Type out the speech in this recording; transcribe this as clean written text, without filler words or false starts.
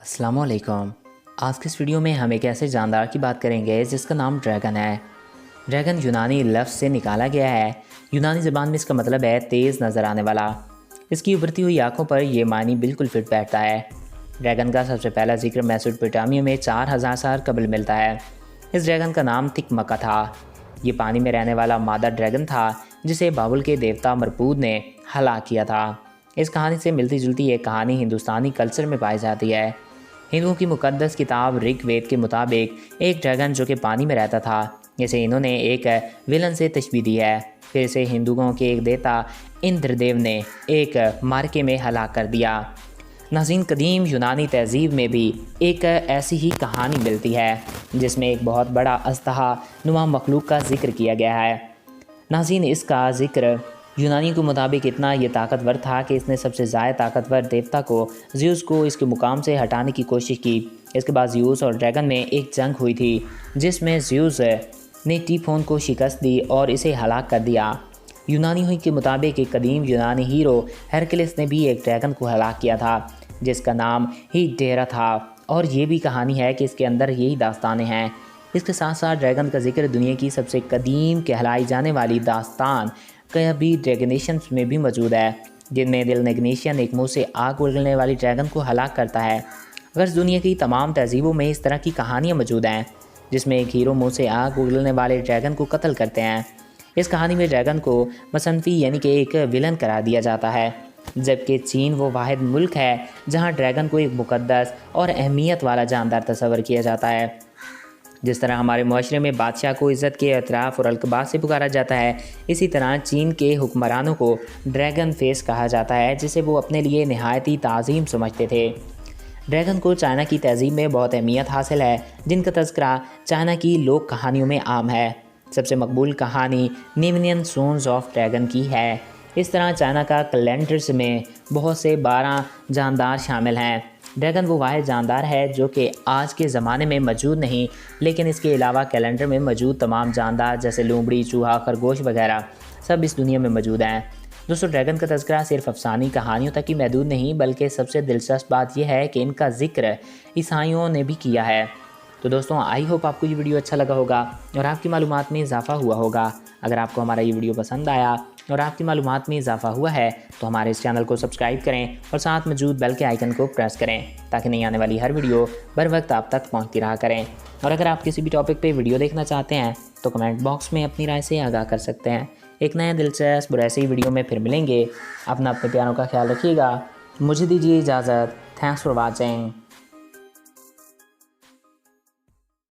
अस्सलामुअलैकुम। आज के इस वीडियो में हम एक ऐसे जानदार की बात करेंगे जिसका नाम ड्रैगन है। ड्रैगन यूनानी लफ्ज़ से निकाला गया है। यूनानी ज़बान में इसका मतलब है तेज़ नज़र आने वाला। इसकी उभरती हुई आँखों पर यह मानी बिल्कुल फिट बैठता है। ड्रैगन का सबसे पहला जिक्र मेसोपोटामिया में 4000 साल कबल मिलता है। इस ड्रैगन का नाम तिकमका था। ये पानी में रहने वाला मादा ड्रैगन था जिसे बाबुल के देवता मरपूद ने हलाक किया था। इस कहानी से मिलती जुलती एक कहानी हिंदुस्तानी कल्चर में पाई जाती है। हिंदुओं की मुकद्दस किताब ऋग्वेद के मुताबिक एक ड्रैगन जो कि पानी में रहता था, इसे इन्होंने एक विलन से तशबीह दी है। फिर इसे हिंदुओं के एक देवता इंद्रदेव ने एक मार्के में हलाक कर दिया। नाज़रीन, कदीम यूनानी तहज़ीब में भी एक ऐसी ही कहानी मिलती है जिसमें एक बहुत बड़ा अस्तहा नुमा मखलूक का जिक्र किया गया है। नाज़रीन, इसका जिक्र यूनानी के मुताबिक इतना ये ताकतवर था कि इसने सबसे ज़्यादा ताकतवर देवता को ज़्यूस को इसके मुकाम से हटाने की कोशिश की। इसके बाद ज़्यूस और ड्रैगन में एक जंग हुई थी जिसमें ज़्यूस ने टीफोन को शिकस्त दी और इसे हलाक कर दिया। यूनानी के मुताबिक एक कदीम यूनानी हीरो हेरक्लिस ने भी एक ड्रैगन को हलाक किया था जिसका नाम हीडेरा था, और ये भी कहानी है कि इसके अंदर यही दास्तानें हैं। इसके साथ साथ ड्रैगन का जिक्र दुनिया की सबसे कदीम कहलाई जाने वाली दास्तान कभी ड्रैगनेशंस में भी मौजूद है, जिनमें दिलनेग्नेशियन एक मुँह से आग उगलने वाली ड्रैगन को हलाक करता है। अगर दुनिया की तमाम तहजीबों में इस तरह की कहानियाँ मौजूद हैं जिसमें एक हीरो मुँह से आग उगलने वाले ड्रैगन को कत्ल करते हैं। इस कहानी में ड्रैगन को मसनफ़ी यानी कि एक विलन करार दिया जाता है, जबकि चीन वो वाहिद मुल्क है जहाँ ड्रैगन को एक मुकद्दस और अहमियत वाला जानदार तस्वर किया जाता है। जिस तरह हमारे माशरे में बादशाह को इज़्ज़त के एतराफ़ और अलक़बा से पुकारा जाता है, इसी तरह चीन के हुक्मरानों को ड्रैगन फेस कहा जाता है, जिसे वो अपने लिए नहायत ही ताज़ीम समझते थे। ड्रैगन को चाइना की तहज़ीब में बहुत अहमियत हासिल है, जिनका तज़किरा चाइना की लोक कहानियों में आम है। सबसे मकबूल कहानी निमिनियन सोन्स ऑफ ड्रैगन की है। इस तरह चाइना का कैलेंडर्स में बहुत से 12 जानदार शामिल हैं। ड्रैगन वो वाहिद जानदार है जो कि आज के ज़माने में मौजूद नहीं, लेकिन इसके अलावा कैलेंडर में मौजूद तमाम जानदार जैसे लोमड़ी, चूहा, खरगोश वगैरह सब इस दुनिया में मौजूद हैं। दोस्तों, ड्रैगन का तज़किरा सिर्फ अफसानी कहानियों तक ही महदूद नहीं, बल्कि सबसे दिलचस्प बात यह है कि इनका ज़िक्र ईसाइयों ने भी किया है। तो दोस्तों, आई होप आपको ये वीडियो अच्छा लगा होगा और आपकी मालूमात में इजाफ़ा हुआ होगा। अगर आपको हमारा ये वीडियो पसंद आया और आपकी मालूमात में इजाफ़ा हुआ है तो हमारे इस चैनल को सब्सक्राइब करें और साथ मौजूद बेल के आइकन को प्रेस करें ताकि नई आने वाली हर वीडियो बर वक्त आप तक पहुंचती रहा करें। और अगर आप किसी भी टॉपिक पे वीडियो देखना चाहते हैं तो कमेंट बॉक्स में अपनी राय से आगाह कर सकते हैं। एक नया दिलचस्प और ऐसे ही वीडियो में फिर मिलेंगे। अपने प्यारों का ख्याल रखिएगा। मुझे दीजिए इजाज़त। Thanks for watching.